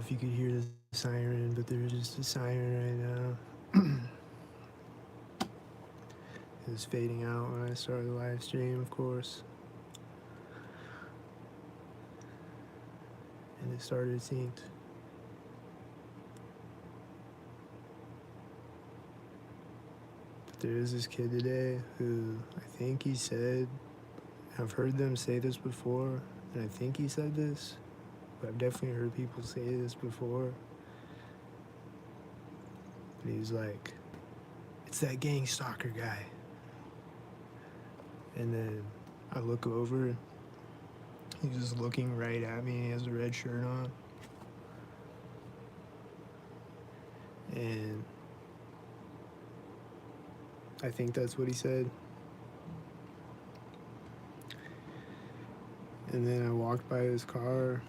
if you could hear the siren, but there's just a siren right now. It was fading out when I started the live stream, of course. And it started synced. But there is this kid today who I think he said, I've heard them say this before, and I think he said this, but I've definitely heard people say this before. But he was like, it's that gang stalker guy. And then I look over, he's just looking right at me, he has a red shirt on. And I think that's what he said. And then I walked by his car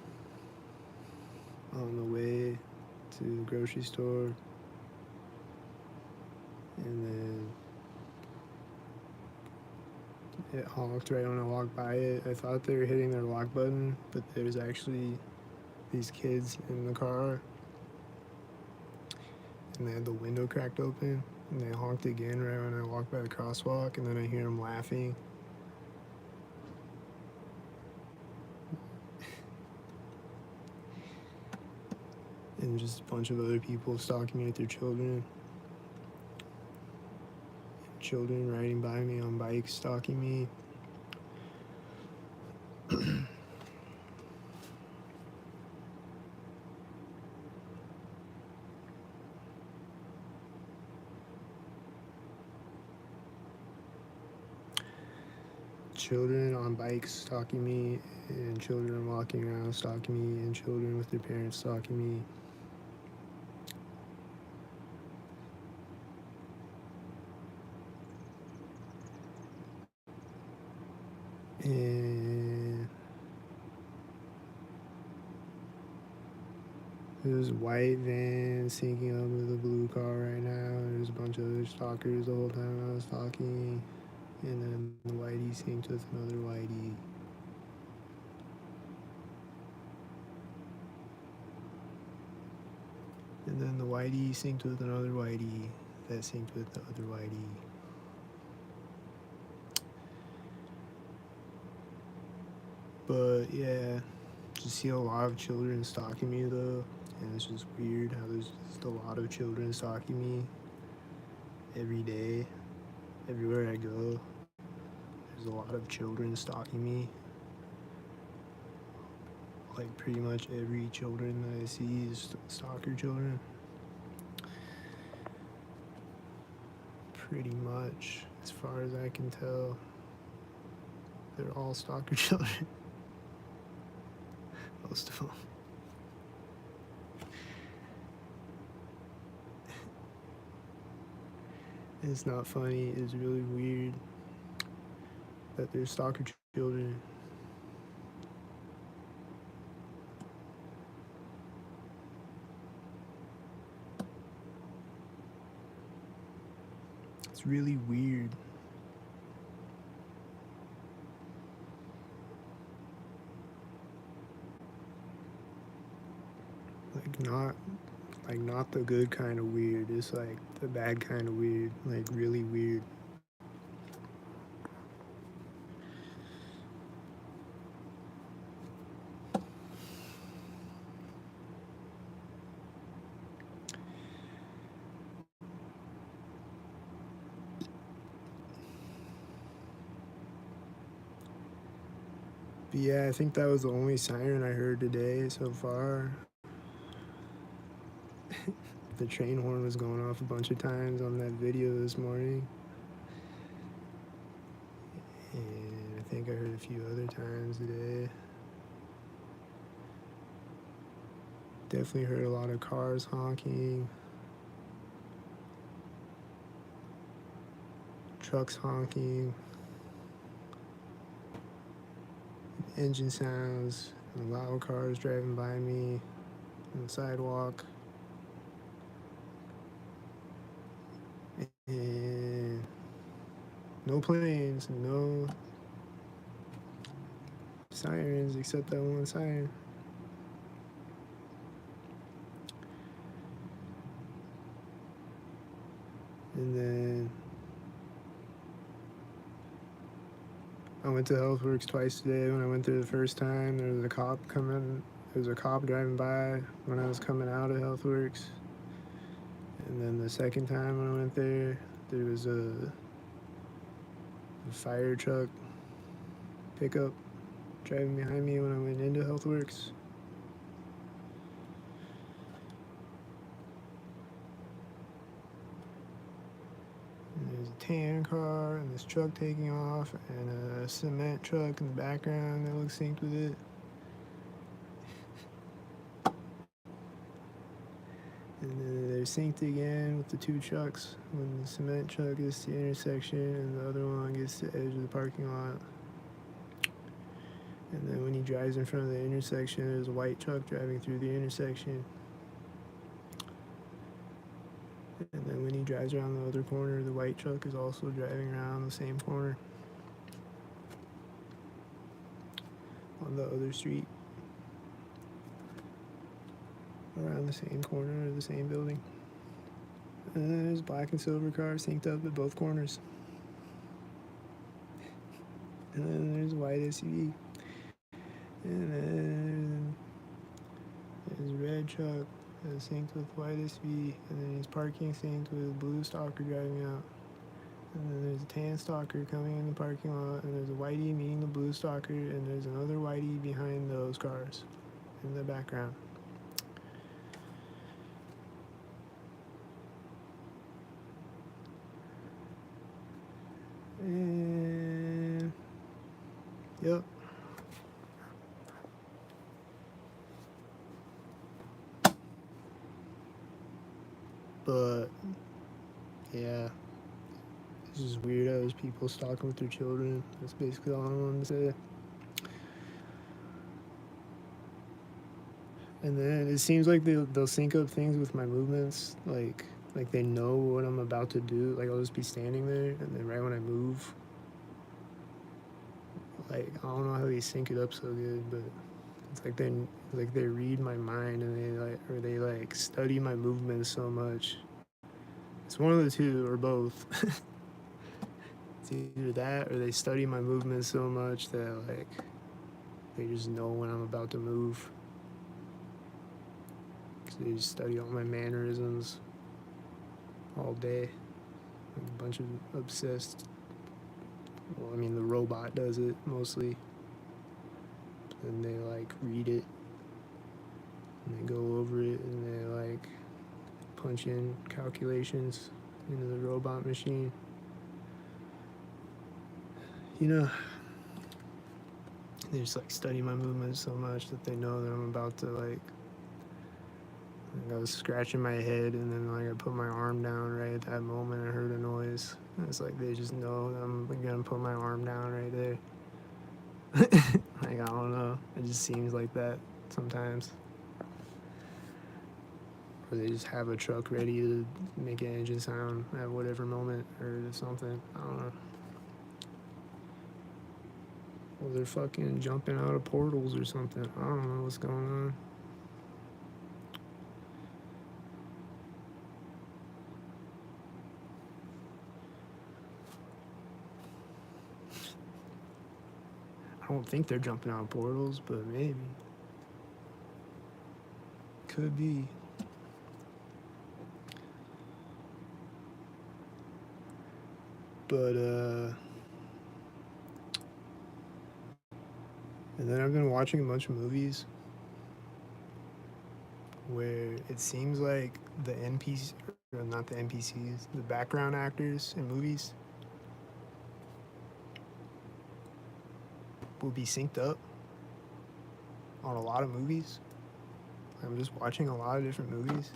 on the way to the grocery store. And then it honked right when I walked by it. I thought they were hitting their lock button, but there's actually these kids in the car. And they had the window cracked open. And they honked again right when I walked by the crosswalk. And then I hear them laughing. And just a bunch of other people stalking me with their children. Children riding by me on bikes, stalking me. Children on bikes stalking me, and children walking around stalking me, and children with their parents stalking me. And there's a white van syncing up with a blue car right now. There's a bunch of other stalkers the whole time I was talking. And then the whitey synced with another whitey. And then the whitey synced with another whitey that synced with the other whitey. But yeah, just see a lot of children stalking me though, and it's just weird how there's just a lot of children stalking me every day, everywhere I go. There's a lot of children stalking me. Like pretty much every children that I see is stalker children. Pretty much, as far as I can tell, they're all stalker children. Most of them. It's not funny, it's really weird that they're stalker children. It's really weird. Not the good kind of weird. It's like the bad kind of weird, like really weird. But yeah, I think that was the only siren I heard today so far. The train horn was going off a bunch of times on that video this morning. And I think I heard a few other times today. Definitely heard a lot of cars honking. Trucks honking. Engine sounds. And loud cars driving by me on the sidewalk. And no planes, no sirens except that one siren. And then I went to Healthworks twice today. When I went there the first time, there was a cop coming. There was a cop driving by when I was coming out of Healthworks. And then the second time when I went there, there was a fire truck pickup driving behind me when I went into Healthworks. And there's a tan car and this truck taking off and a cement truck in the background that looks synced with it. And then they're synced again with the two trucks when the cement truck gets to the intersection and the other one gets to the edge of the parking lot. And then when he drives in front of the intersection, there's a white truck driving through the intersection. And then when he drives around the other corner, the white truck is also driving around the same corner on the other street, around the same corner of the same building. And then there's black and silver cars synced up at both corners. And then there's a white SUV. And then there's a red truck that's synced with white SUV. And then he's parking synced with a blue stalker driving out. And then there's a tan stalker coming in the parking lot. And there's a whitey meeting the blue stalker. And there's another whitey behind those cars in the background. And yep. But yeah, it's just weird how there's people stalking with their children. That's basically all I wanted to say. And then it seems like they'll sync up things with my movements, like they know what I'm about to do. Like I'll just be standing there, and then right when I move, like I don't know how they sync it up so good, but it's like they read my mind and they study my movements so much. It's one of the two or both. It's either that or they study my movements so much that like they just know when I'm about to move. They just study all my mannerisms all day. Like a bunch of obsessed. Well, I mean, the robot does it mostly. And they like read it. And they go over it and they like punch in calculations into the robot machine. You know, they just like study my movements so much that they know that I'm about to like I was scratching my head, and then like I put my arm down right at that moment. I heard a noise. And it's like they just know that I'm gonna put my arm down right there. Like I don't know. It just seems like that sometimes. Or they just have a truck ready to make an engine sound at whatever moment or something. I don't know. Or they're fucking jumping out of portals or something. I don't know what's going on. I don't think they're jumping out of portals, but maybe. Could be. But, and then I've been watching a bunch of movies where it seems like the NPCs, or not the NPCs, the background actors in movies will be synced up on a lot of movies. I'm just watching a lot of different movies.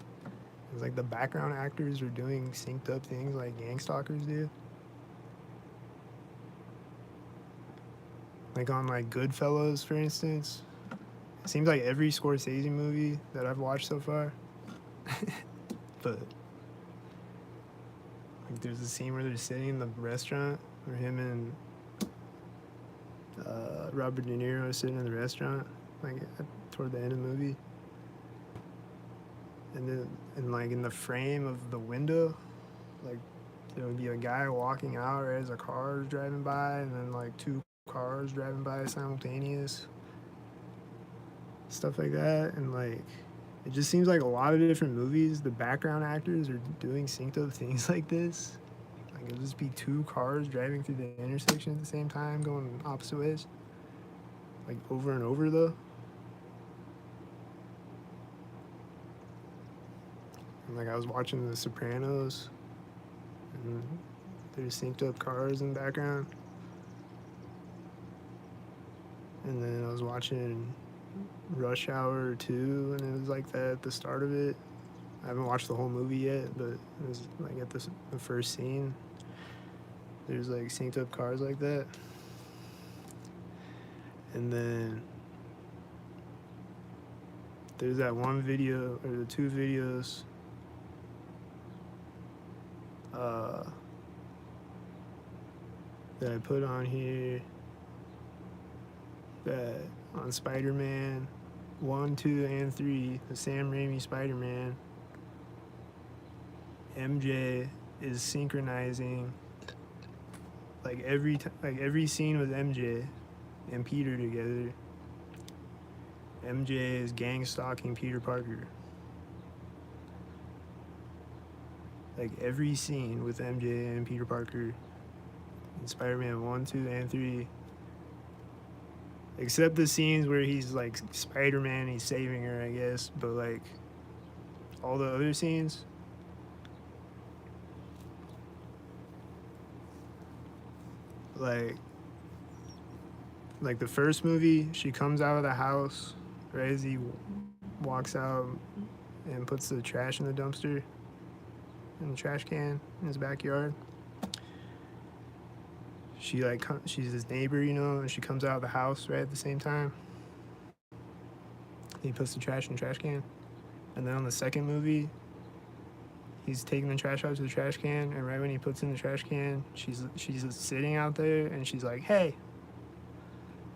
It's like the background actors are doing synced up things like gang stalkers do. Like on like Goodfellas, for instance. It seems like every Scorsese movie that I've watched so far. But like there's a scene where they're sitting in the restaurant, where him and Robert De Niro are sitting in the restaurant, like toward the end of the movie. And then, and like in the frame of the window, like there would be a guy walking out right as a car is driving by, and then like two cars driving by simultaneous, stuff like that. And like it just seems like a lot of different movies, the background actors are doing synced up things like this. Like it'll just be two cars driving through the intersection at the same time, going opposite ways, like over and over though. And like I was watching The Sopranos, and there's synced up cars in the background. And then I was watching Rush Hour 2, and it was like that at the start of it. I haven't watched the whole movie yet, but it was like at the first scene, there's like synced up cars like that. And then there's that one video, or the two videos, that I put on here, that on Spider-Man 1, 2, and 3, the Sam Raimi Spider-Man, MJ is synchronizing like every scene with MJ and Peter together. MJ is gang stalking Peter Parker. Like every scene with MJ and Peter Parker in Spider-Man 1, 2, and 3. Except the scenes where he's like Spider-Man, he's saving her, I guess. But like all the other scenes, like the first movie, she comes out of the house right as he walks out and puts the trash in the dumpster, in the trash can in his backyard. She's his neighbor, you know, and she comes out of the house right at the same time. He puts the trash in the trash can. And then on the second movie, he's taking the trash out to the trash can, and right when he puts in the trash can, she's just sitting out there, and she's like, "Hey!"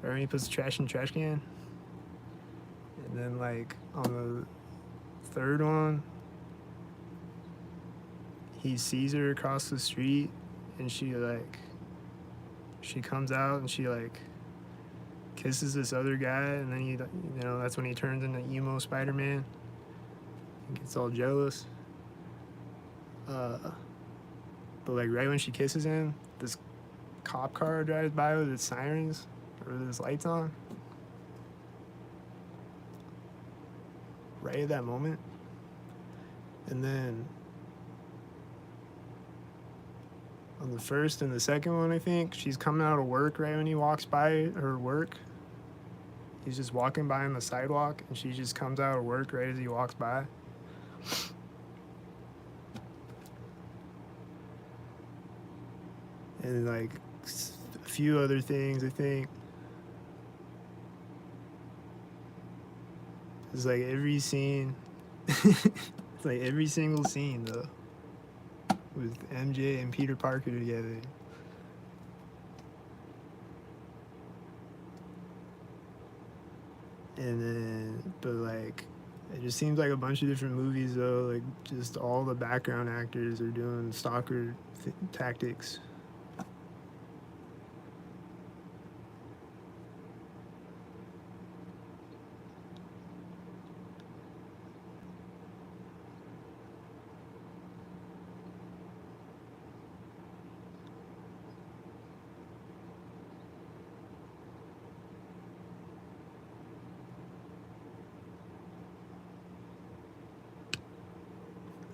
Right when he puts the trash in the trash can. And then like on the third one, he sees her across the street, and she comes out and she like kisses this other guy, and then that's when he turns into emo Spider-Man and gets all jealous. But like right when she kisses him, this cop car drives by with its sirens or with its lights on. Right at that moment. And then on the first and the second one, I think, she's coming out of work right when he walks by her work. He's just walking by on the sidewalk, and she just comes out of work right as he walks by. And like a few other things, I think. It's like every scene, it's like every single scene though, with MJ and Peter Parker together. And then, but like, it just seems like a bunch of different movies though, like just all the background actors are doing stalker tactics.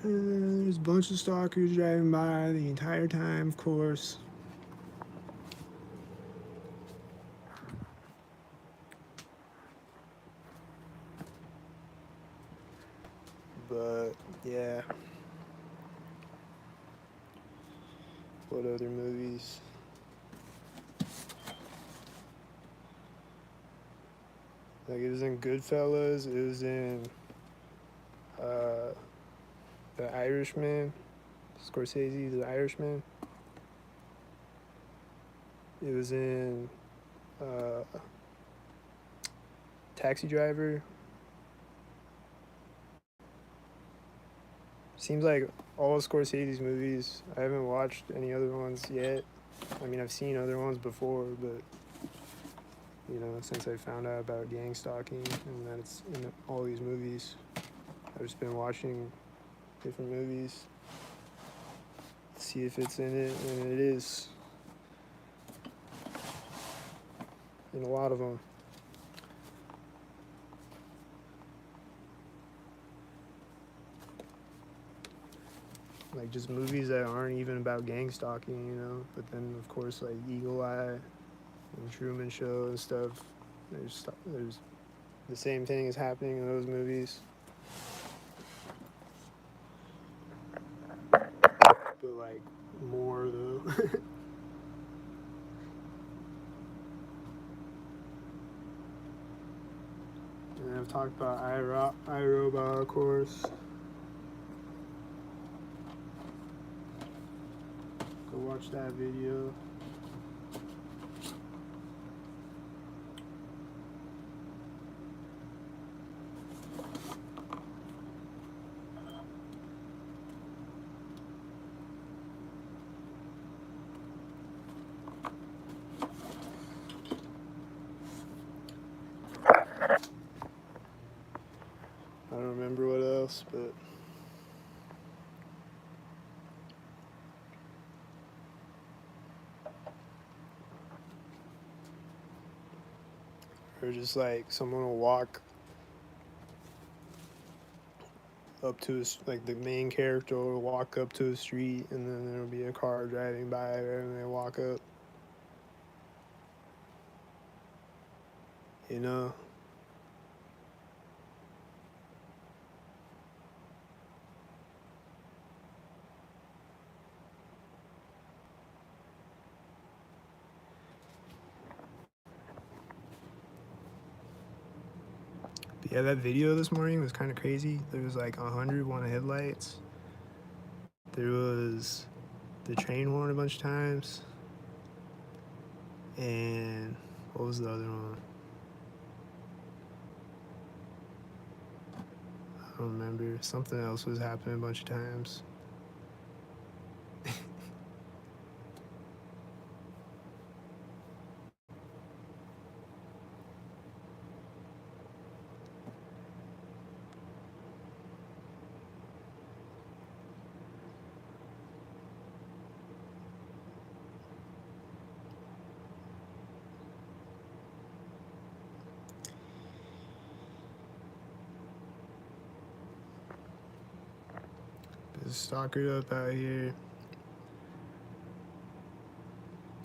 And there's a bunch of stalkers driving by the entire time, of course. But yeah. What other movies? Like it was in Goodfellas, it was in The Irishman, Scorsese's The Irishman. It was in Taxi Driver, Seems like all of Scorsese's movies, I haven't watched any other ones yet. I mean, I've seen other ones before, but, you know, since I found out about gang stalking and that it's in all these movies, I've just been watching different movies, see if it's in it, and it is in a lot of them. Like, just movies that aren't even about gang stalking, you know, but then, of course, like Eagle Eye and Truman Show and stuff, there's the same thing is happening in those movies. But, like, more, though. And then I've talked about iRobot, of course. Go watch that video. I don't remember what else, but or just like someone will walk up to like the main character will walk up to a street, and then there'll be a car driving by, and they walk up. You know. But yeah, that video this morning was kind of crazy. There was like 101 headlights. There was the train horn a bunch of times. And what was the other one? I don't remember. Something else was happening a bunch of times. Stalkered up out here.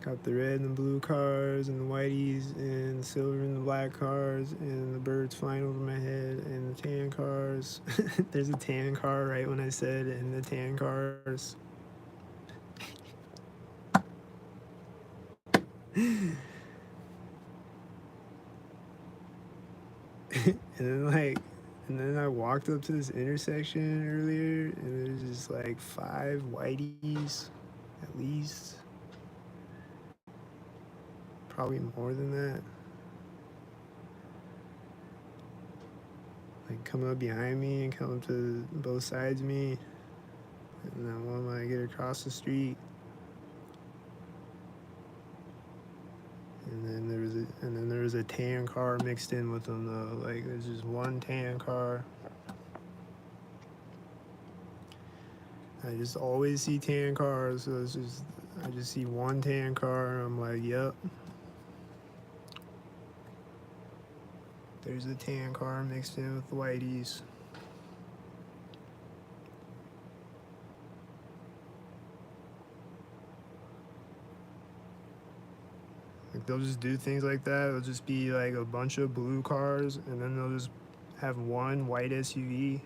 Got the red and the blue cars and the whiteys and the silver and the black cars and the birds flying over my head and the tan cars. There's a tan car right when I said and the tan cars. And then I walked up to this intersection earlier, and there's just like 5 whiteys, at least. Probably more than that. Like coming up behind me and coming to both sides of me. And then one when I get across the street. And then there was a tan car mixed in with them though. Like there's just one tan car. I just always see tan cars, so I just see one tan car and I'm like, yep. There's a tan car mixed in with the whiteys. Like they'll just do things like that. It'll just be like a bunch of blue cars, and then they'll just have one white SUV.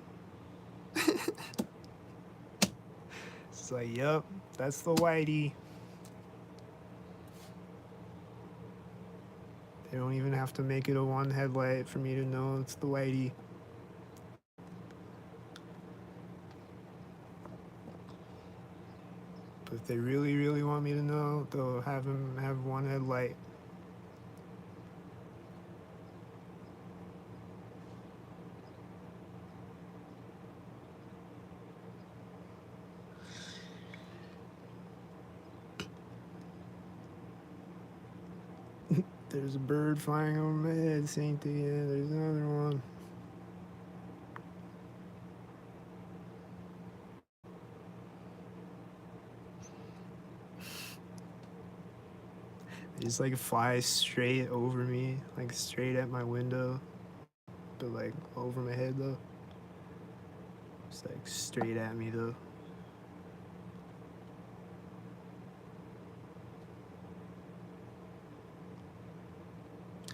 It's like, yep, that's the whitey. They don't even have to make it a one headlight for me to know it's the whitey. But if they really, really want me to know, they'll have him have one headlight. There's a bird flying over my head. Synced again. There's another one. They just like fly straight over me, like straight at my window, but like over my head though. It's like straight at me though.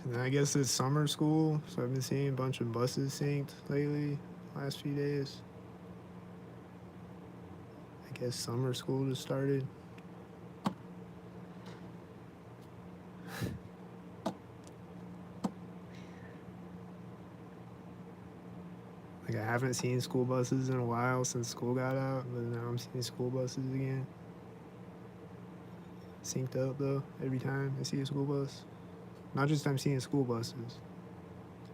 And then I guess it's summer school, so I've been seeing a bunch of buses synced lately, last few days. I guess summer school just started. Like I haven't seen school buses in a while since school got out, but now I'm seeing school buses again. Synced up though, every time I see a school bus. Not just I'm seeing school buses,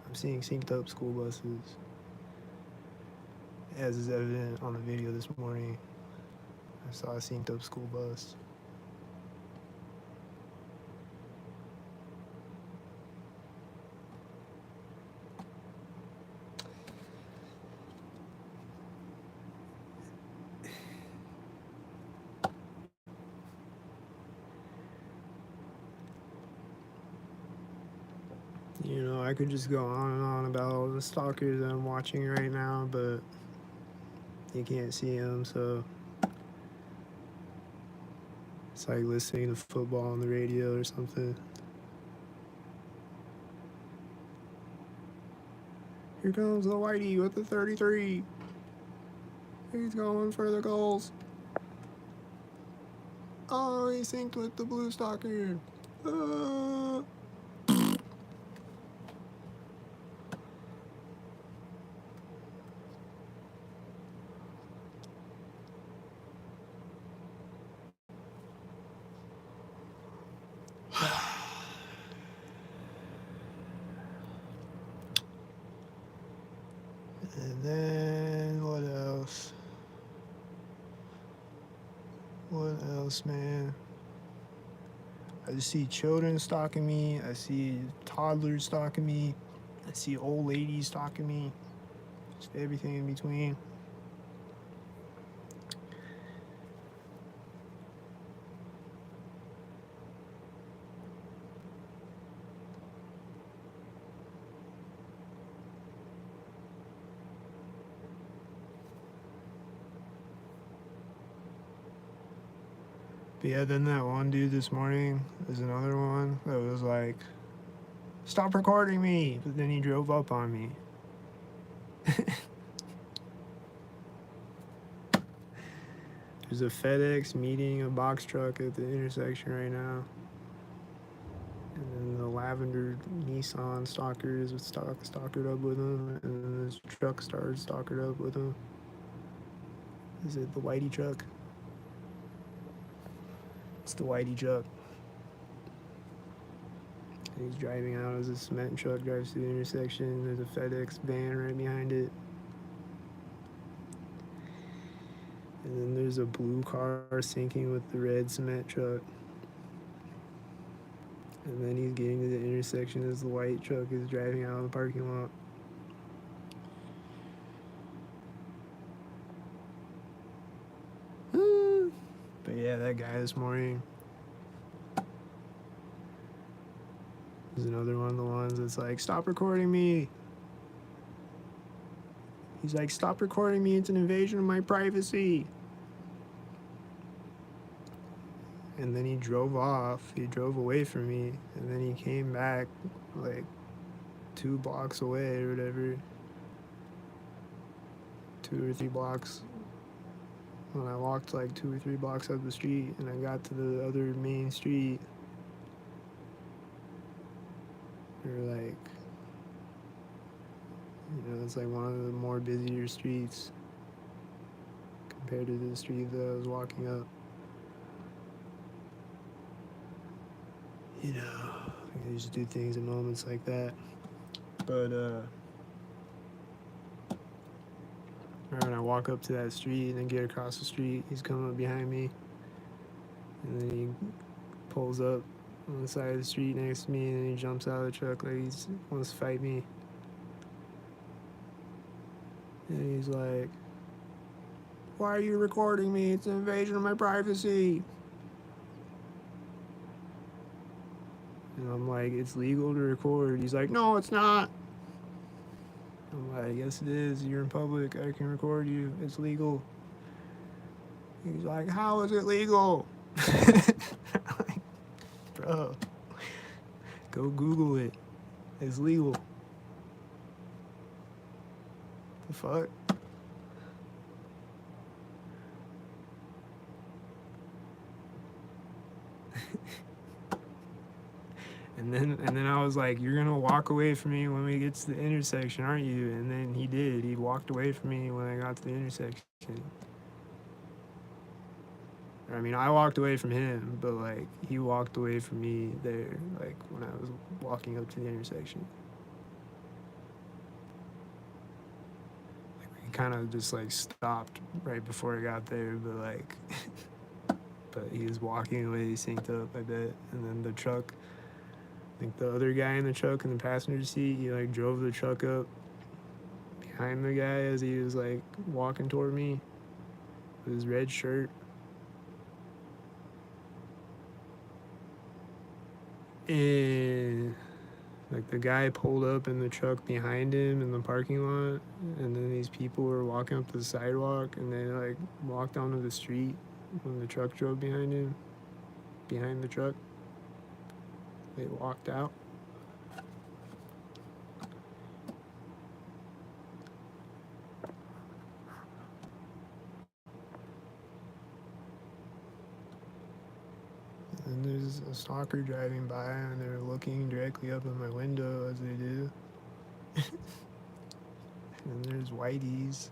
I'm seeing synced up school buses. As is evident on the video this morning, I saw a synced up school bus. You know, I could just go on and on about all the stalkers that I'm watching right now, but you can't see them, so it's like listening to football on the radio or something. Here comes the Whitey with the 33. He's going for the goals. Oh, he synced with the blue stalker. Uh... And then what else? What else, man? I just see children stalking me. I see toddlers stalking me. I see old ladies stalking me. Just everything in between. But yeah, then that one dude this morning, there's another one that was like, stop recording me. But then he drove up on me. There's a FedEx meeting a box truck at the intersection right now. And then the lavender Nissan stalkers stalkered up with him. And then this truck started stalkered up with him. Is it the Whitey truck? It's the Whitey truck. And he's driving out as a cement truck drives through the intersection. There's a FedEx van right behind it. And then there's a blue car syncing with the red cement truck. And then he's getting to the intersection as the white truck is driving out of the parking lot. But yeah, that guy this morning is another one of the ones that's like, stop recording me. He's like, stop recording me. It's an invasion of my privacy. And then he drove off. He drove away from me. And then he came back like 2 blocks away or whatever. 2 or 3 blocks. When I walked like 2 or 3 blocks up the street and I got to the other main street, or like, you know, it's like one of the more busier streets compared to the street that I was walking up. You know, I just do things in moments like that. But when I walk up to that street and then get across the street, he's coming up behind me, and then he pulls up on the side of the street next to me, and then he jumps out of the truck like he wants to fight me. And he's like, "Why are you recording me? It's an invasion of my privacy." And I'm like, "It's legal to record." He's like, "No, it's not." I'm like, "Yes, it is. You're in public. I can record you. It's legal." He's like, "How is it legal?" I'm like, "Bro, go Google it. It's legal." The fuck? And then I was like, "You're gonna walk away from me when we get to the intersection, aren't you?" And then he did. He walked away from me when I got to the intersection. I mean, I walked away from him, but like he walked away from me there, like when I was walking up to the intersection. Like he kind of just like stopped right before I got there, but like, but he was walking away, synced up, I bet. And then the truck, like the other guy in the truck in the passenger seat, he like drove the truck up behind the guy as he was like walking toward me with his red shirt. And like the guy pulled up in the truck behind him in the parking lot, and then these people were walking up the sidewalk, and they like walked onto the street when the truck drove behind him. Behind the truck, they walked out. And there's a stalker driving by, and they're looking directly up at my window as they do. And there's whiteys.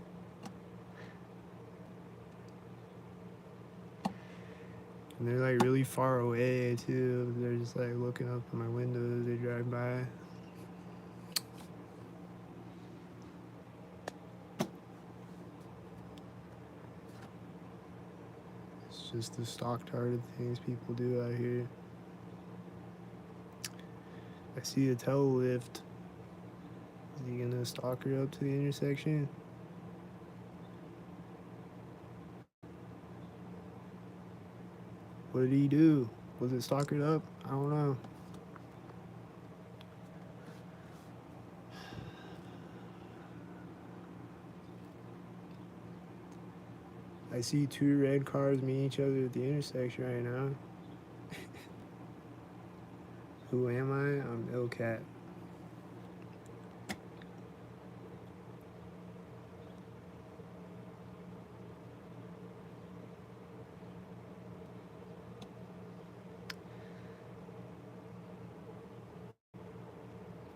And they're like really far away too. They're just like looking up at my window as they drive by. It's just the stock-hearted things people do out here. I see a tail lift. Is he gonna stalk her up to the intersection? What did he do? Was it stalk her up? I don't know. I see two red cars meet each other at the intersection right now. Who am I? I'm ill cat.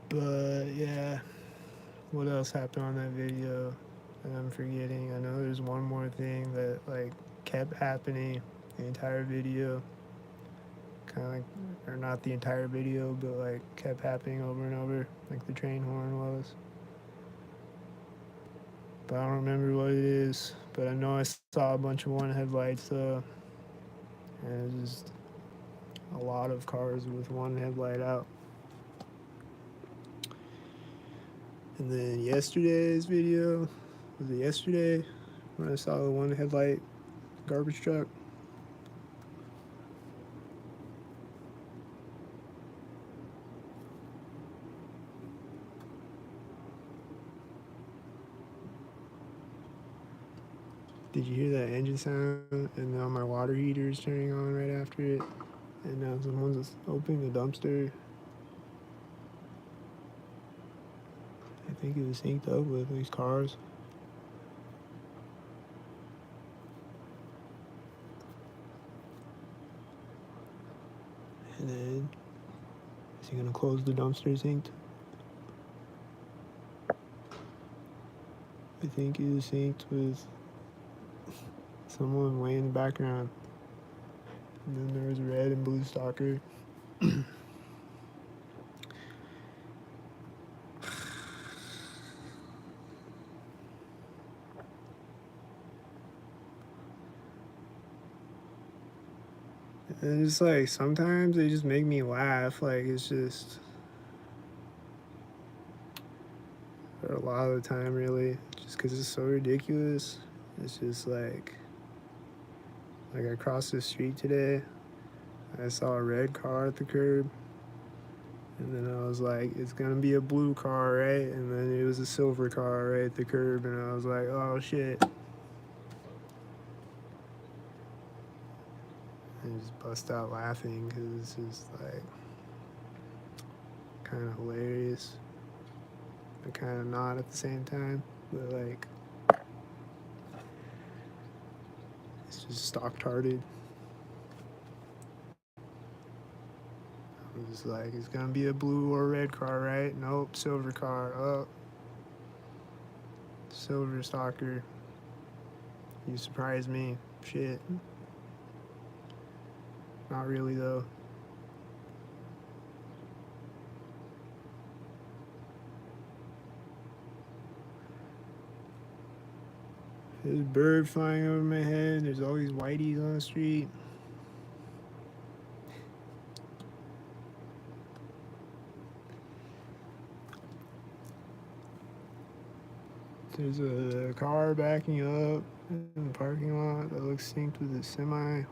But yeah, what else happened on that video that I'm forgetting? I know there's one more thing that like kept happening the entire video. Kind of like, or not the entire video, but like kept happening over and over, like the train horn was. But I don't remember what it is. But I know I saw a bunch of one headlights, and it was just a lot of cars with one headlight out. And then yesterday's video, was it yesterday when I saw the one headlight garbage truck? Did you hear that engine sound? And now my water heater is turning on right after it. And now someone's opening the dumpster. I think it was synced up with these cars. And then, is he gonna close the dumpster synced? I think it is synced with someone way in the background. And then there was a red and blue stalker. And it's like sometimes they just make me laugh. Like it's just a lot of the time, really, just because it's so ridiculous. It's just like I crossed the street today. I saw a red car at the curb, and then I was like, it's gonna be a blue car, right? And then it was a silver car right at the curb, and I was like, oh shit. And just bust out laughing because it's just like kind of hilarious, but kind of not at the same time. But like, it's just stock tarded. I'm just like, it's gonna be a blue or red car, right? Nope, silver car. Oh, silver stalker. You surprised me. Shit. Not really though. There's a bird flying over my head. There's all these whiteys on the street. There's a car backing up in the parking lot that looks synced with a semi.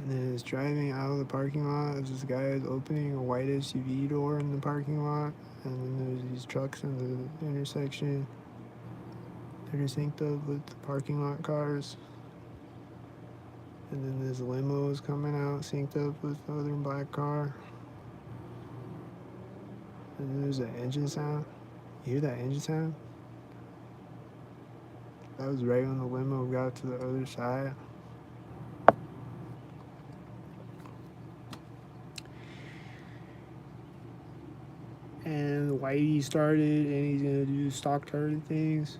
And then it's driving out of the parking lot as this guy is opening a white SUV door in the parking lot. And then there's these trucks in the intersection that are synced up with the parking lot cars. And then there's limos coming out synced up with the other black car. And then there's an engine sound. You hear that engine sound? That was right when the limo got to the other side. And Whitey started, and he's gonna do stock target things.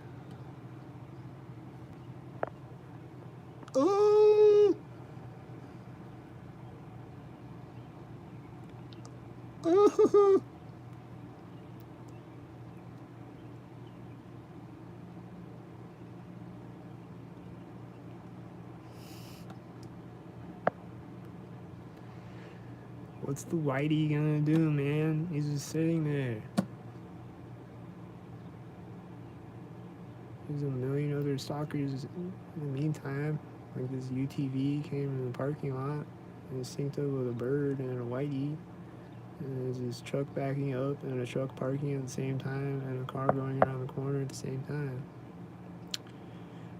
Oh! Oh! What's the Whitey gonna do, man? He's just sitting there. There's a million other stalkers in the meantime. Like this UTV came in the parking lot and it's synced up with a bird and a Whitey. And there's this truck backing up and a truck parking at the same time and a car going around the corner at the same time.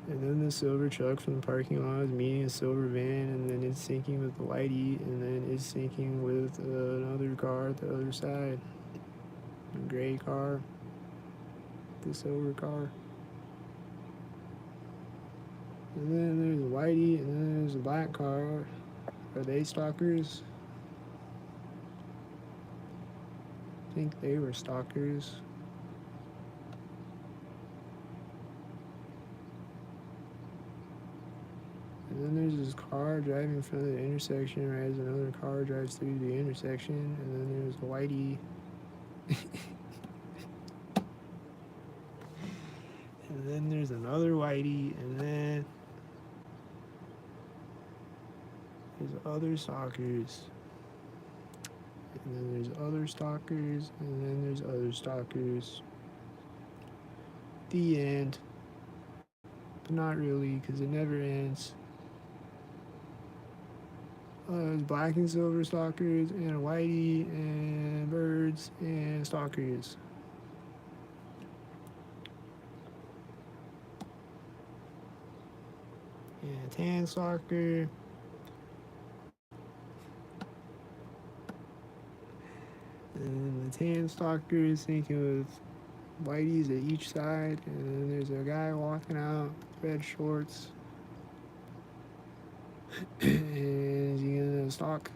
And then the silver truck from the parking lot is meeting a silver van, and then it's syncing with the Whitey, and then it's syncing with another car at the other side. The gray car, the silver car. And then there's a Whitey, and then there's a black car. Are they stalkers? I think they were stalkers. And then there's this car driving in front of the intersection right as another car drives through the intersection. And then there's a Whitey. And then there's another Whitey. And then there's other stalkers. And then there's other stalkers. And then there's other stalkers. The end. But not really, because it never ends. There's black and silver stalkers, and Whitey, and birds, and stalkers. And tan stalker. And the tan stalker is syncing with Whitey's at each side. And then there's a guy walking out, red shorts. And he's gonna stalk.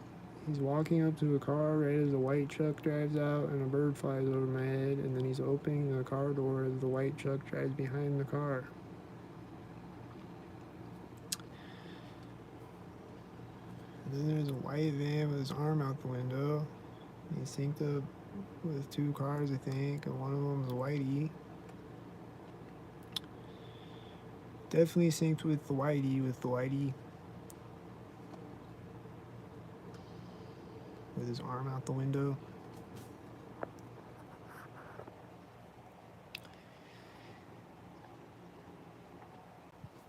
He's walking up to a car right as the white truck drives out and a bird flies over my head, and then he's opening the car door as the white truck drives behind the car. And then there's a white van with his arm out the window. He's synced up with two cars, I think, and one of them is a Whitey. Definitely synced with the Whitey, with his arm out the window.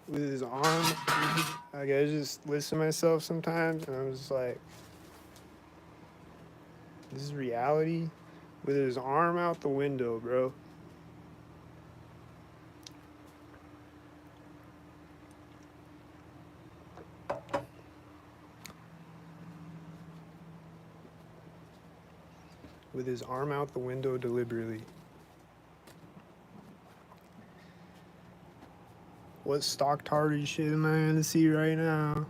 With his arm, like I just listen to myself sometimes, and I'm just like, this is reality. With his arm out the window, bro. With his arm out the window deliberately. What stock tarded shit am I gonna see right now?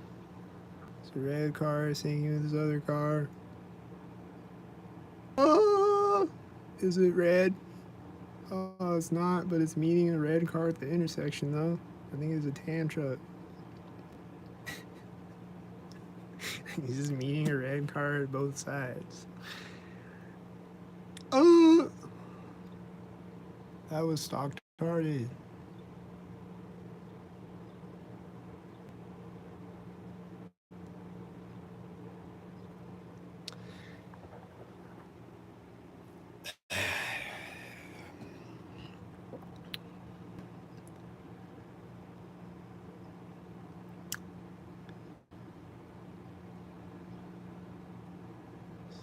It's a red car syncing with this other car. Oh, is it red? Oh, it's not, but it's meeting a red car at the intersection though. I think it's a tan truck. He's just meeting a red car at both sides. Oh, that was stock retarded.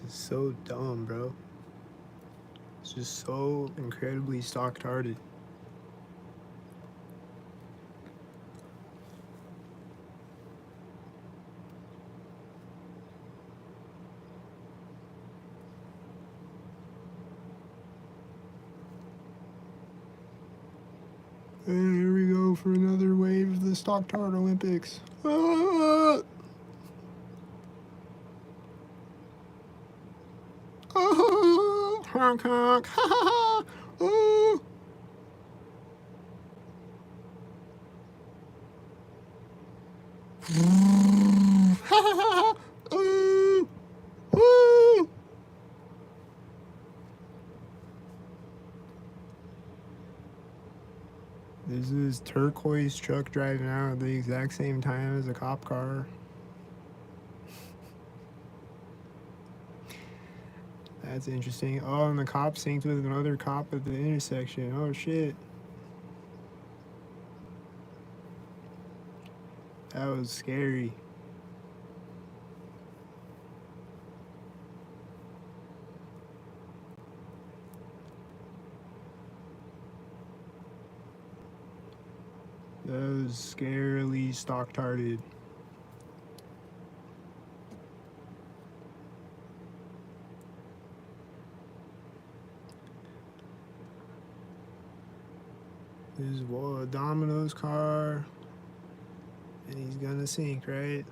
This is so dumb, bro. It's just so incredibly stock retarded. And here we go for another wave of the stock tard Olympics. Ah! Oh, honk honk, ha ha ha, oh. Ha ha ha, oh, oh. There's this turquoise truck driving out at the exact same time as a cop car. That's interesting. Oh, and the cop synced with another cop at the intersection. Oh shit. That was scary. That was scarily stock tarded. This is a Domino's car. And he's gonna sink, right?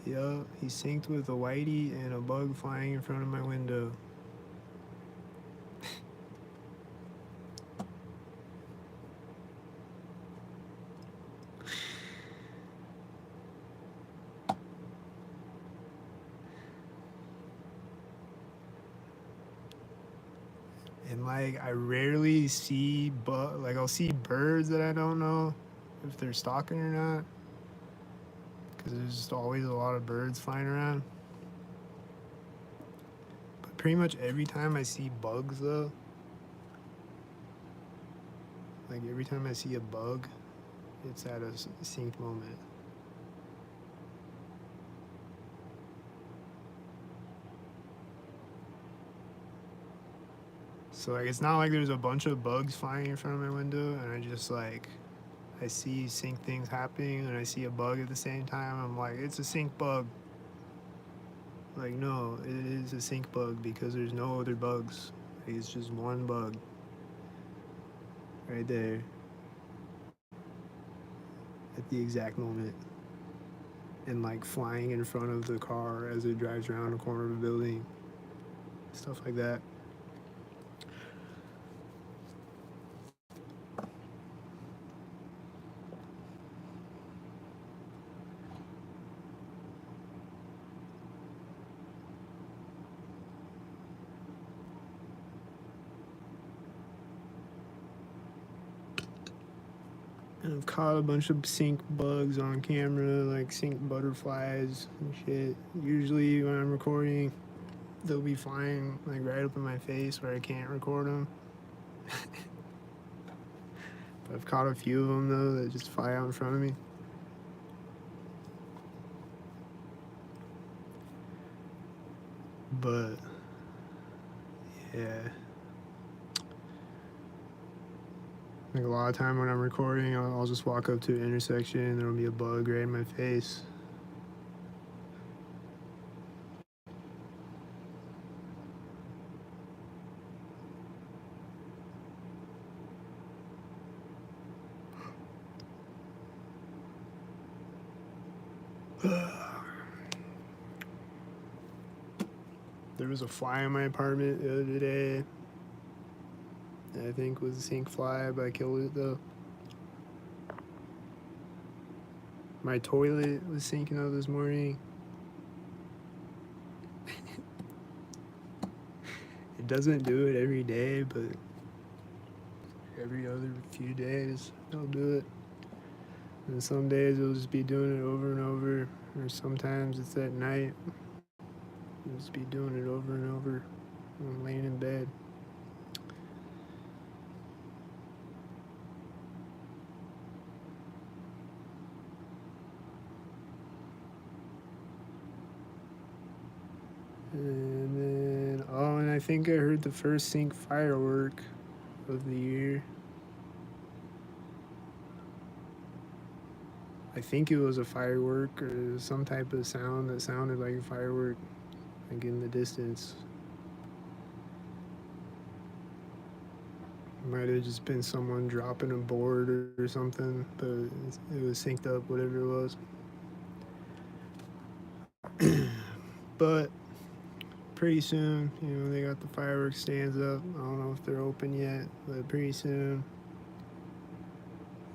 Yup, he synced with a whitey and a bug flying in front of my window. And like I rarely see like I'll see birds that I don't know if they're stalking or not, because there's just always a lot of birds flying around. But pretty much every time I see bugs though, like every time I see a bug, it's at a synced moment. So like it's not like there's a bunch of bugs flying in front of my window and I just like I see sync things happening and I see a bug at the same time. I'm like, it's a sync bug. Like no, it is a sync bug because there's no other bugs. Like, it's just one bug right there at the exact moment. And like flying in front of the car as it drives around the corner of a building. Stuff like that. And I've caught a bunch of sink bugs on camera, like sink butterflies and shit. Usually when I'm recording, they'll be flying like right up in my face where I can't record them. But I've caught a few of them though that just fly out in front of me. But yeah, like a lot of time when I'm recording, I'll just walk up to an intersection and there'll be a bug right in my face. There was a fly in my apartment the other day. I think was a sink fly, but I killed it though. My toilet was sinking up this morning. It doesn't do it every day, but every other few days it'll do it. And some days it'll just be doing it over and over, or sometimes it's at night. It'll just be doing it over and over when I'm laying in bed. And then, oh, and I think I heard the first sink firework of the year. I think it was a firework or some type of sound that sounded like a firework, like in the distance. It might have just been someone dropping a board or something, but it was synced up, whatever it was. But pretty soon, they got the fireworks stands up. I don't know if they're open yet, but pretty soon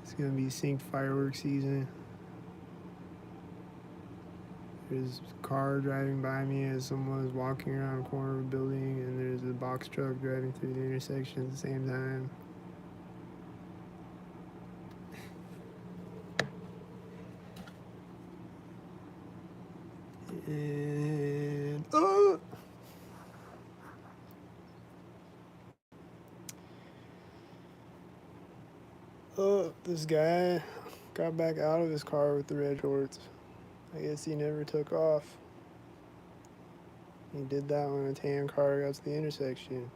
it's gonna be synced fireworks season. There's a car driving by me as someone is walking around a corner of a building, and there's a box truck driving through the intersection at the same time. And this guy got back out of his car with the red shorts. I guess he never took off. He did that when a tan car got to the intersection.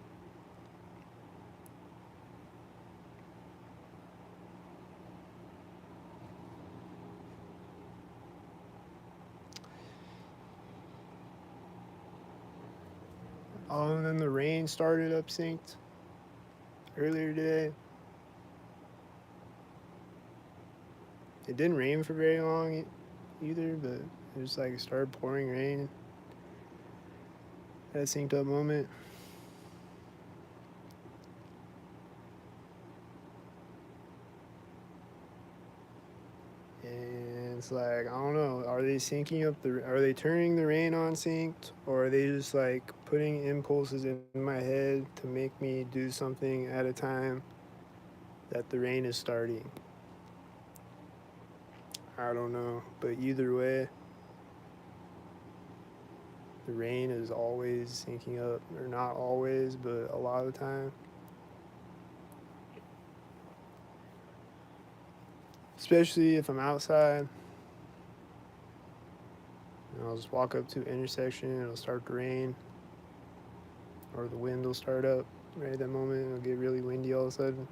Oh, and then the rain started up synced earlier today. It didn't rain for very long either, but it just like started pouring rain. That synced up moment. And it's like, I don't know, are they syncing up are they turning the rain on synced, or are they just like putting impulses in my head to make me do something at a time that the rain is starting? I don't know, but either way, the rain is always syncing up, or not always, but a lot of the time. Especially if I'm outside. I'll just walk up to an intersection and it'll start to rain, or the wind will start up right at that moment. It'll get really windy all of a sudden.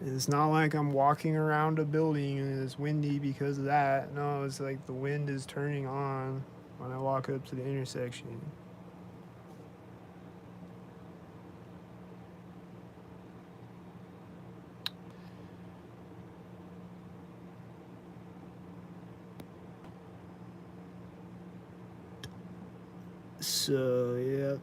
It's not like I'm walking around a building and it's windy because of that. No, it's like the wind is turning on when I walk up to the intersection. So, yeah.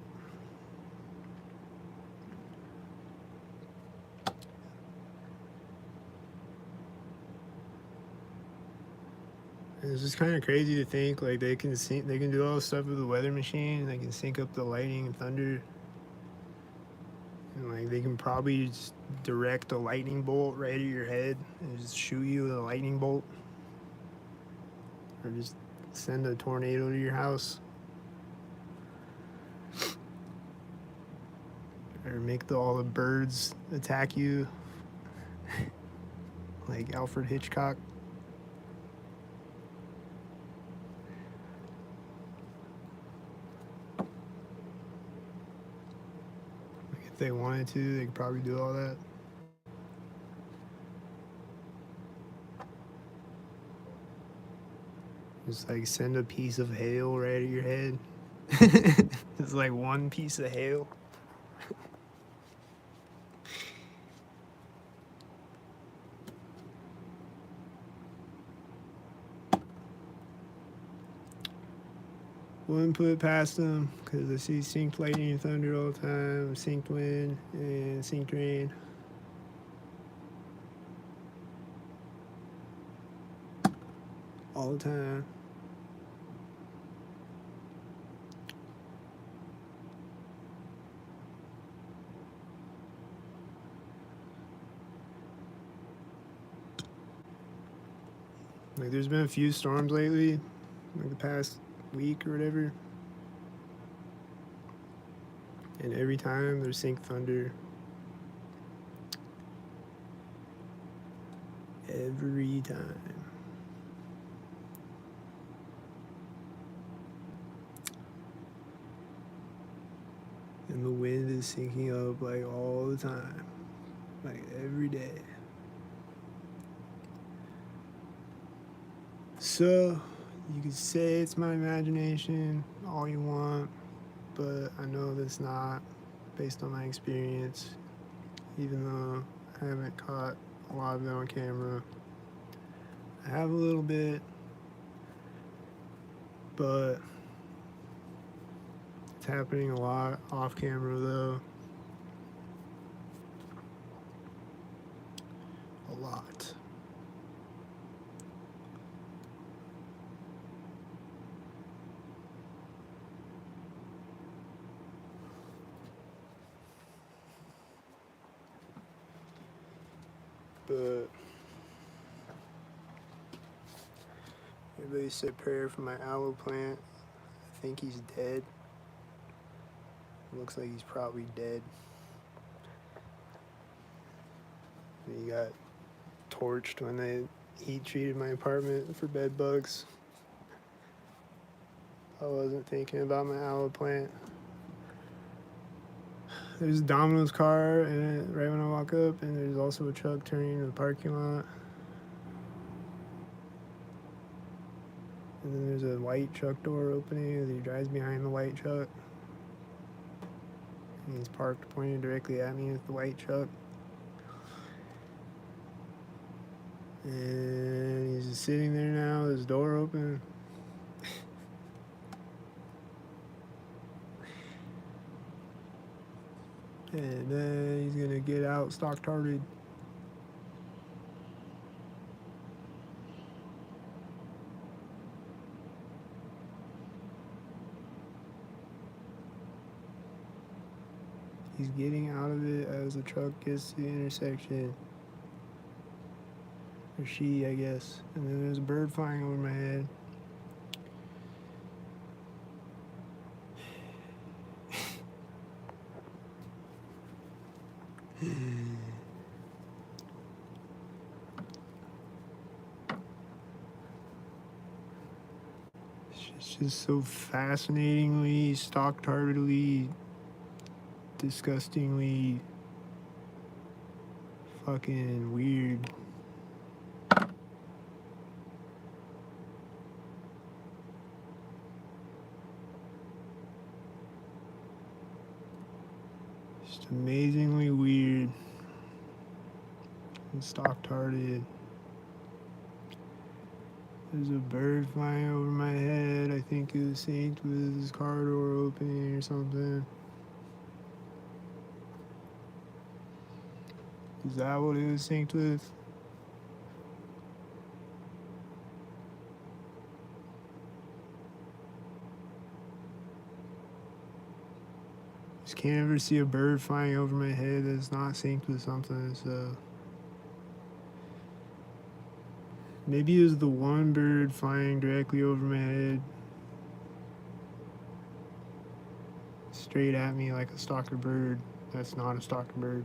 It's just kind of crazy to think like they can do all this stuff with the weather machine. They can sync up the lightning and thunder, and Like they can probably just direct a lightning bolt right at your head and just shoot you with a lightning bolt, or just send a tornado to your house, or make all the birds attack you, like Alfred Hitchcock. Like if they wanted to, they could probably do all that. Just like send a piece of hail right at your head. It's like one piece of hail. Wouldn't put it past them because I see synced lightning and thunder all the time, synced wind and synced rain. All the time. Like there's been a few storms lately, like the past week or whatever. And every time there's synced thunder. Every time. And the wind is syncing up like all the time. Like every day. So you could say it's my imagination all you want, but I know that's not based on my experience, even though I haven't caught a lot of it on camera. I have a little bit, but it's happening a lot off camera though. A lot. But everybody said prayer for my aloe plant. I think he's dead. Looks like he's probably dead. He got torched when they heat treated my apartment for bed bugs. I wasn't thinking about my aloe plant. There's a Domino's car in it right when I walk up, and there's also a truck turning into the parking lot. And then there's a white truck door opening as he drives behind the white truck. And he's parked pointing directly at me with the white truck. And he's just sitting there now with his door open. And then he's gonna get out stock-tarded. He's getting out of it as the truck gets to the intersection. Or she, I guess. And then there's a bird flying over my head. It's just so fascinatingly, stock-tardedly, disgustingly fucking weird. Just amazingly weird and stock-tarded. There's a bird flying over my head. I think it was synced with his car door opening or something. Is that what it was synced with? Just can't ever see a bird flying over my head that's not synced with something, so maybe it was the one bird flying directly over my head, straight at me like a stalker bird. That's not a stalker bird.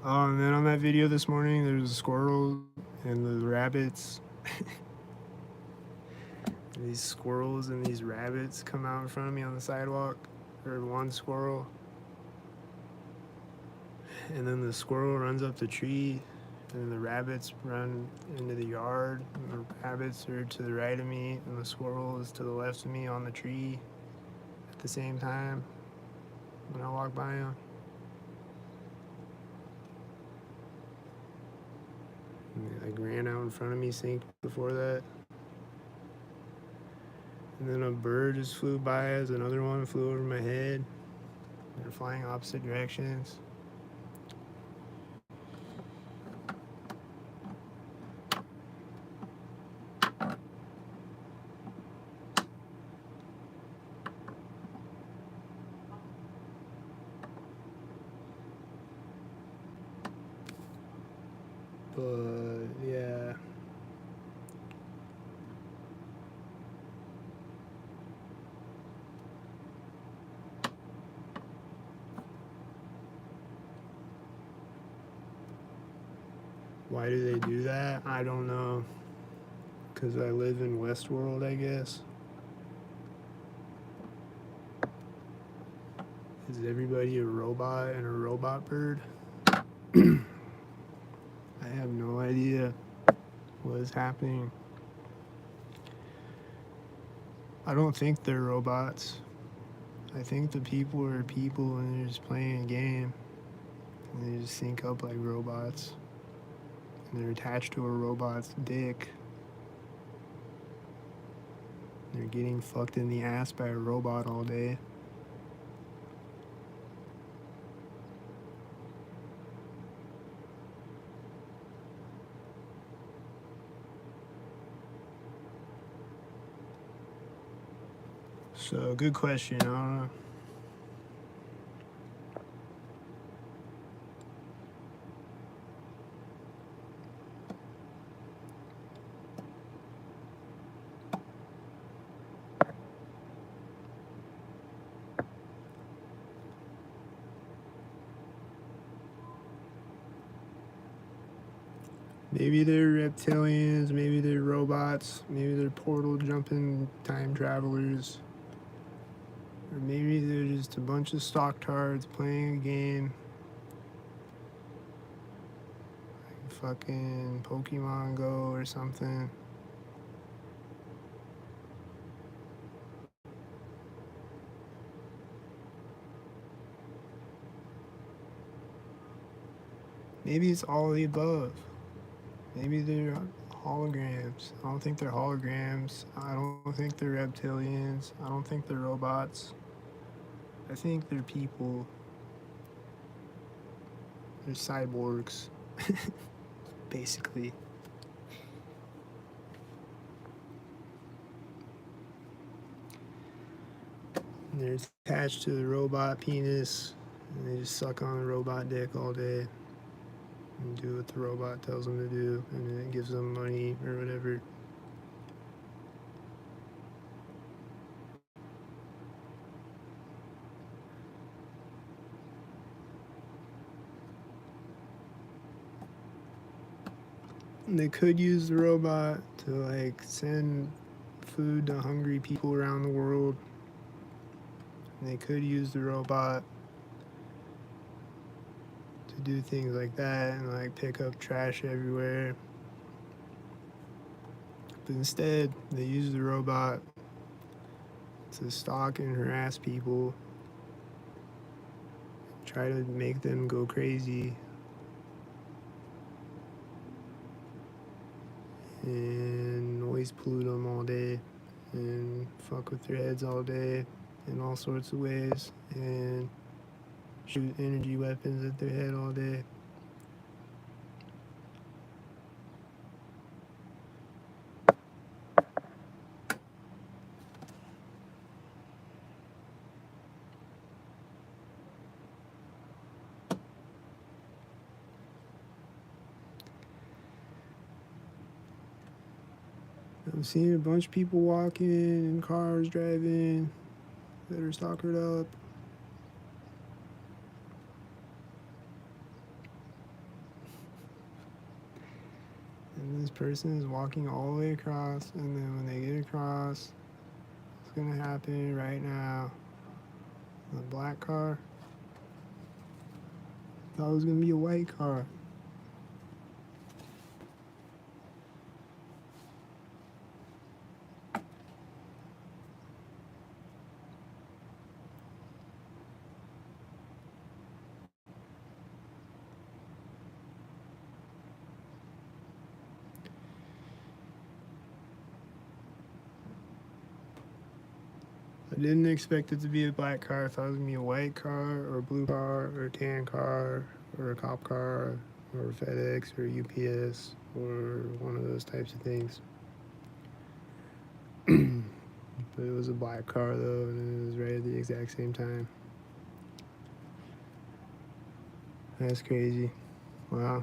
Oh, and then on that video this morning, there's a squirrel and the rabbits. These squirrels and these rabbits come out in front of me on the sidewalk, or one squirrel. And then the squirrel runs up the tree, and then the rabbits run into the yard. And the rabbits are to the right of me, and the squirrel is to the left of me on the tree at the same time when I walk by them. And they like ran out in front of me, synced before that. And then a bird just flew by as another one flew over my head. They're flying opposite directions. But yeah. Why do they do that? I don't know. Because I live in Westworld, I guess. Is everybody a robot and a robot bird? I have no idea what is happening. I don't think they're robots. I think the people are people and they're just playing a game. And they just sync up like robots. And they're attached to a robot's dick. They're getting fucked in the ass by a robot all day. So, good question. I don't know. Maybe they're reptilians, maybe they're robots, maybe they're portal jumping time travelers. Or maybe they're just a bunch of stocktards playing a game. Like fucking Pokemon Go or something. Maybe it's all of the above. Maybe they're holograms. I don't think they're holograms. I don't think they're reptilians. I don't think they're robots. I think they're people. They're cyborgs, basically. And they're attached to the robot penis, and they just suck on the robot dick all day and do what the robot tells them to do, and then it gives them money or whatever. And they could use the robot to like send food to hungry people around the world. And they could use the robot to do things like that and like pick up trash everywhere. But instead, they use the robot to stalk and harass people, try to make them go crazy, and noise pollute them all day, and fuck with their heads all day in all sorts of ways, and shoot energy weapons at their head all day. I'm seeing a bunch of people walking and cars driving that are stalkered up. And this person is walking all the way across, and then when they get across, what's gonna happen right now? The black car. Thought it was gonna be a white car. I didn't expect it to be a black car. I thought it was gonna be a white car or a blue car or a tan car or a cop car or FedEx or UPS or one of those types of things. But it was a black car though, and it was right at the exact same time. That's crazy. Wow.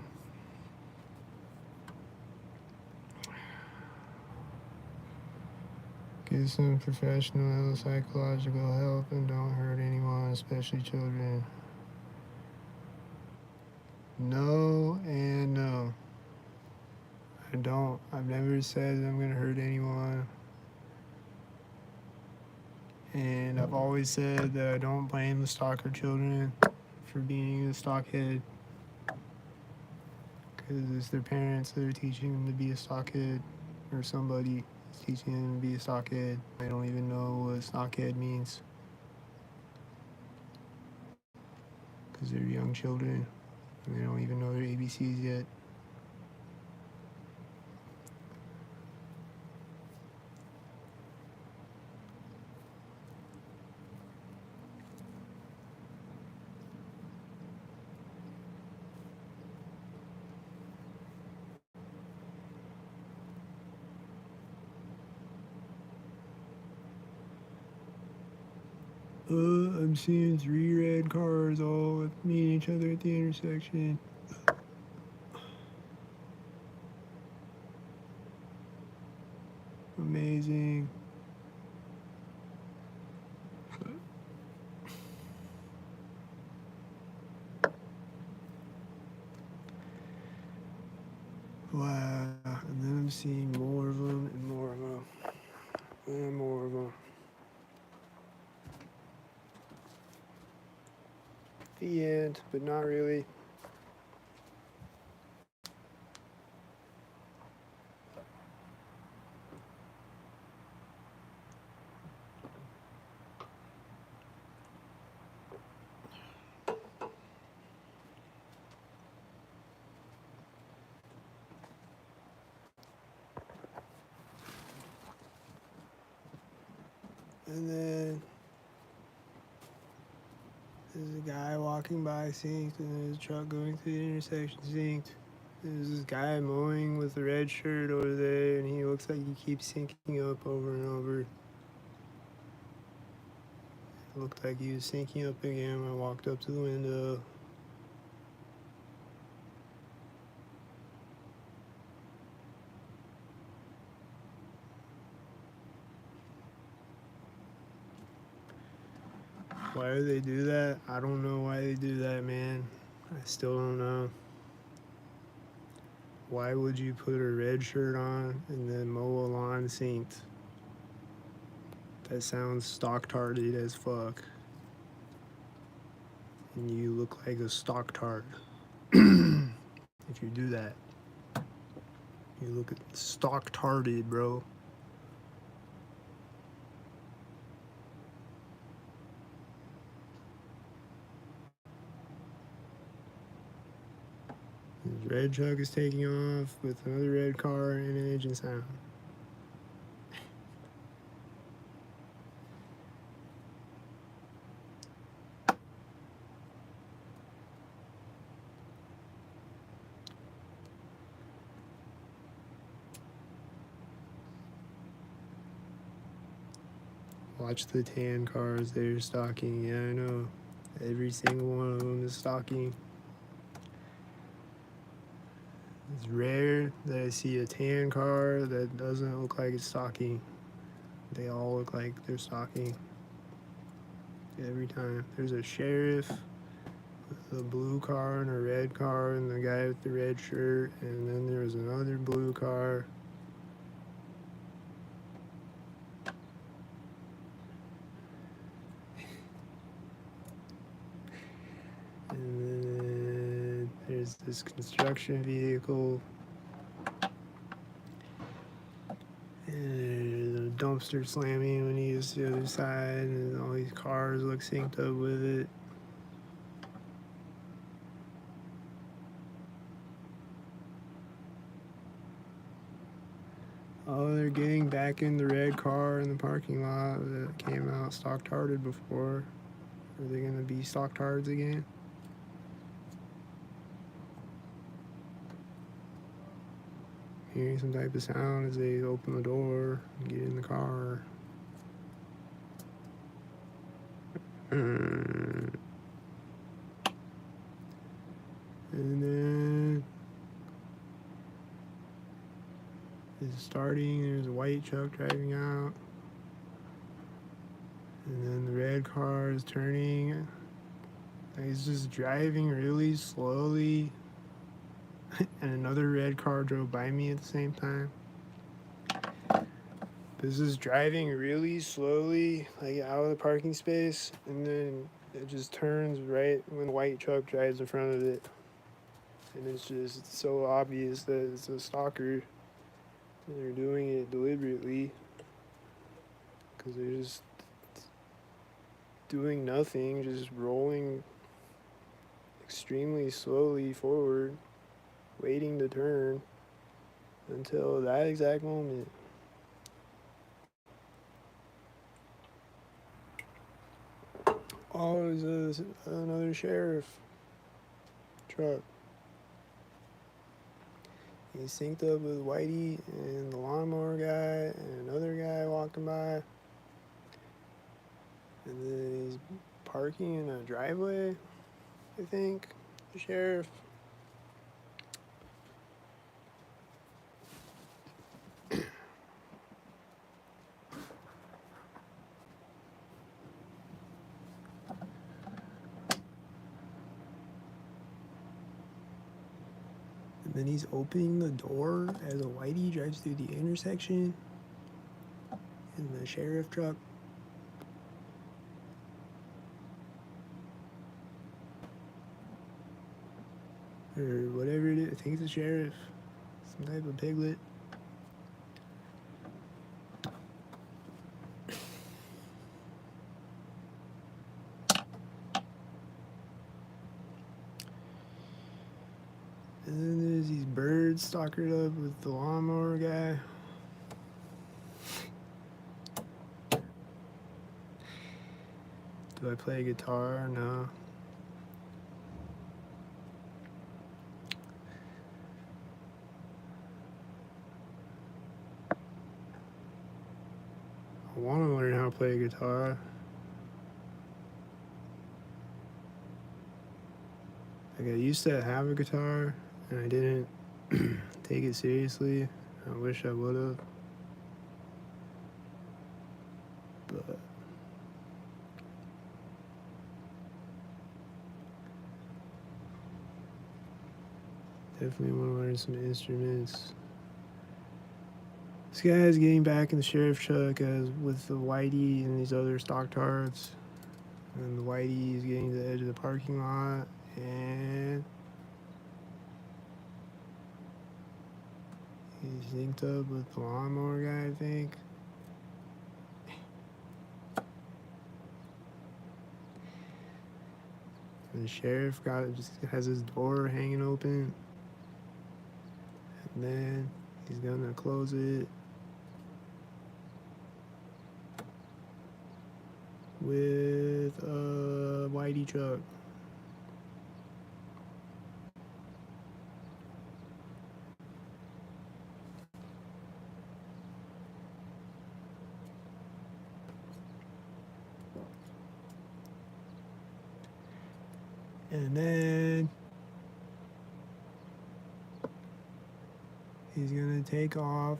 Get some professional psychological help and don't hurt anyone, especially children. No and no. I don't. I've never said I'm gonna hurt anyone. And I've always said that I don't blame the stalker children for being a stockhead. Because it's their parents that are teaching them to be a stockhead, or somebody is teaching them to be a stockhead. They don't even know what stockhead means. Because they're young children and they don't even know their ABCs yet. I'm seeing 3 red cars all meeting each other at the intersection. Amazing. Wow. And then I'm seeing more of them and more of them and more of them. The end, but not really. And then there's a guy walking by synced, and there's a truck going through the intersection synced. There's this guy mowing with a red shirt over there, and he looks like he keeps syncing up over and over. It looked like he was syncing up again when I walked up to the window. Why do they do that? I don't know why they do that, man. I still don't know. Why would you put a red shirt on and then mow a lawn synced? That sounds stock-tarded as fuck. And you look like a stock-tard. If you do that. You look stock-tarded, bro. This red truck is taking off with another red car and an engine sound. Watch the tan cars they're stalking. Yeah, I know. Every single one of them is stalking. It's rare that I see a tan car that doesn't look like it's stalking. They all look like they're stalking every time. There's a sheriff with a blue car and a red car and the guy with the red shirt, and then there was another blue car. And then there's this construction vehicle. And there's a dumpster slamming when he gets to the other side, and all these cars look synced up with it. Oh, they're getting back in the red car in the parking lot that came out stock-tarded before. Are they gonna be stock-tards again? Hearing some type of sound as they open the door and get in the car. And then it's starting, there's a white truck driving out. And then the red car is turning. It's just driving really slowly. And another red car drove by me at the same time. This is driving really slowly, like out of the parking space, and then it just turns right when the white truck drives in front of it. And it's just so obvious that it's a stalker. And they're doing it deliberately because they're just doing nothing, just rolling extremely slowly forward, waiting to turn until that exact moment. Oh, there's another sheriff truck. He's synced up with Whitey and the lawnmower guy and another guy walking by. And then he's parking in a driveway, I think, the sheriff. And then he's opening the door as a Whitey drives through the intersection in the sheriff truck. Or whatever it is. I think it's a sheriff. Some type of piglet. And then there's these birds stalkered up with the lawnmower guy. Do I play guitar? No. I want to learn how to play guitar. Like, I used to have a guitar and I didn't take it seriously. I wish I would have. But definitely want to learn some instruments. This guy's getting back in the sheriff truck with the Whitey and these other stock-tards. And the Whitey is getting to the edge of the parking lot. And he's synced up with the lawnmower guy, I think. And the sheriff just has his door hanging open. And then he's gonna close it with a Whitey truck. And then He's gonna take off.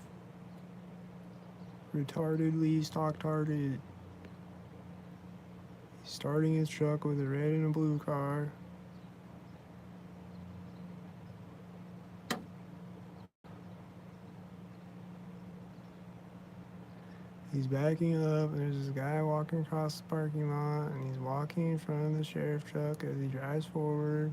Retardedly stock-tarded. He's starting his truck with a red and a blue car. He's backing up, and there's this guy walking across the parking lot, and he's walking in front of the sheriff truck as he drives forward.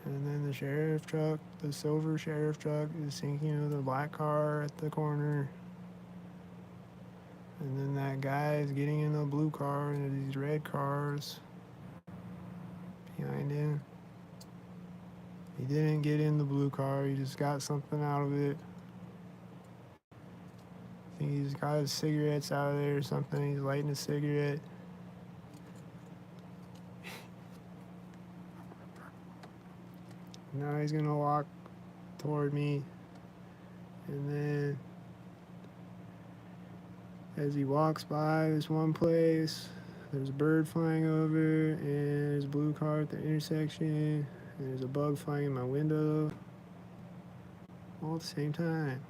And then the sheriff truck, the silver sheriff truck, is sinking into the black car at the corner. And then that guy is getting in the blue car into these red cars behind him. He didn't get in the blue car, he just got something out of it. I think he's got his cigarettes out of there or something. He's lighting a cigarette. Now he's gonna walk toward me. And then as he walks by this one place, there's a bird flying over, and there's a blue car at the intersection, and there's a bug flying in my window all at the same time.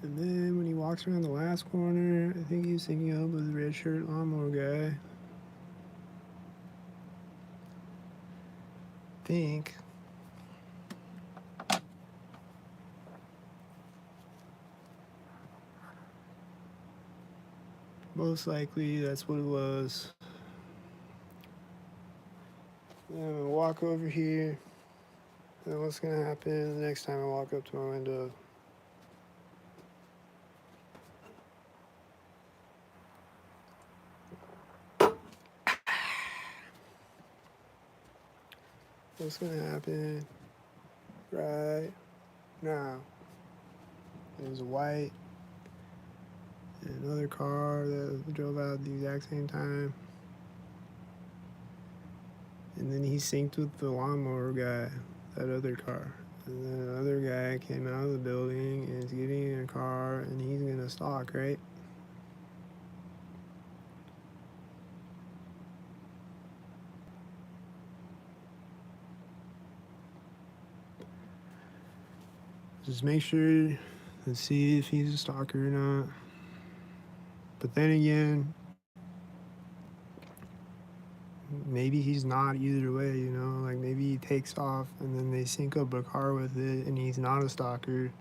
And then when he walks around the last corner, I think he's syncing up with the red shirt lawnmower guy. Think. Most likely that's what it was. Then I'm gonna walk over here. And what's gonna happen the next time I walk up to my window? What's gonna happen right now? There's a white and another car that drove out at the exact same time. And then he synced with the lawnmower guy, that other car. And then another guy came out of the building and is getting in a car, and he's gonna stalk, right? Just make sure to see if he's a stalker or not. But then again, maybe he's not either way, you know? Like maybe he takes off and then they sync up a car with it and he's not a stalker.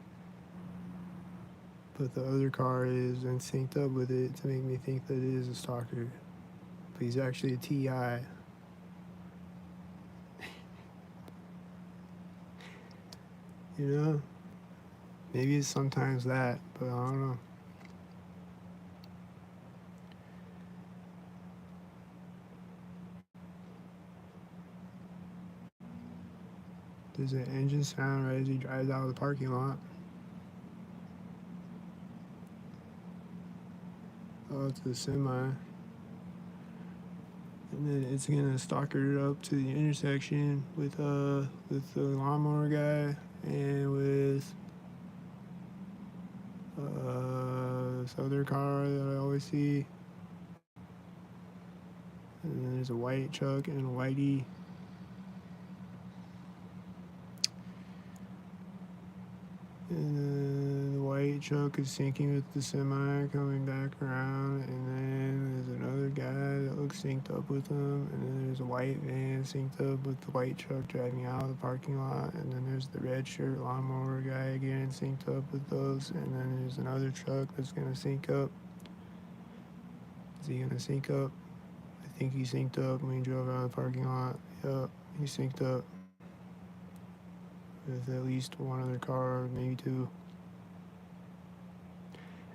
But the other car is and synced up with it to make me think that it is a stalker. But he's actually a TI. You know? Maybe it's sometimes that, but I don't know. There's an engine sound right as he drives out of the parking lot. Oh, it's a semi. And then it's gonna stalker up to the intersection with the lawnmower guy and with this other car that I always see. And then there's a white truck and a whitey. And then the white truck is syncing with the semi coming back around. And then there's another guy that looks synced up with him. And then there's a white van synced up with the white truck driving out of the parking lot. And then there's the red shirt lawnmower guy again synced up with those. And then there's another truck that's going to sync up. Is he going to sync up? I think he synced up when he drove out of the parking lot. Yup, he synced up with at least one other car, maybe two.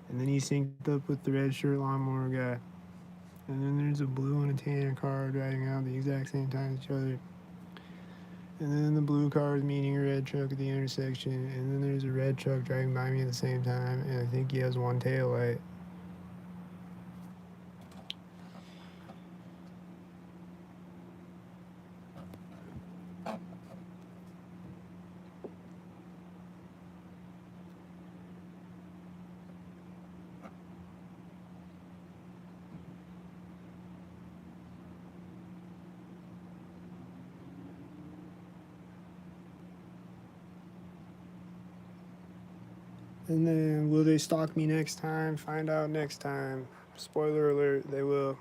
And then he synced up with the red shirt lawnmower guy. And then there's a blue and a tan car driving out at the exact same time as each other. And then the blue car is meeting a red truck at the intersection. And then there's a red truck driving by me at the same time. And I think he has one tail light. And then will they stalk me next time? Find out next time. Spoiler alert, they will.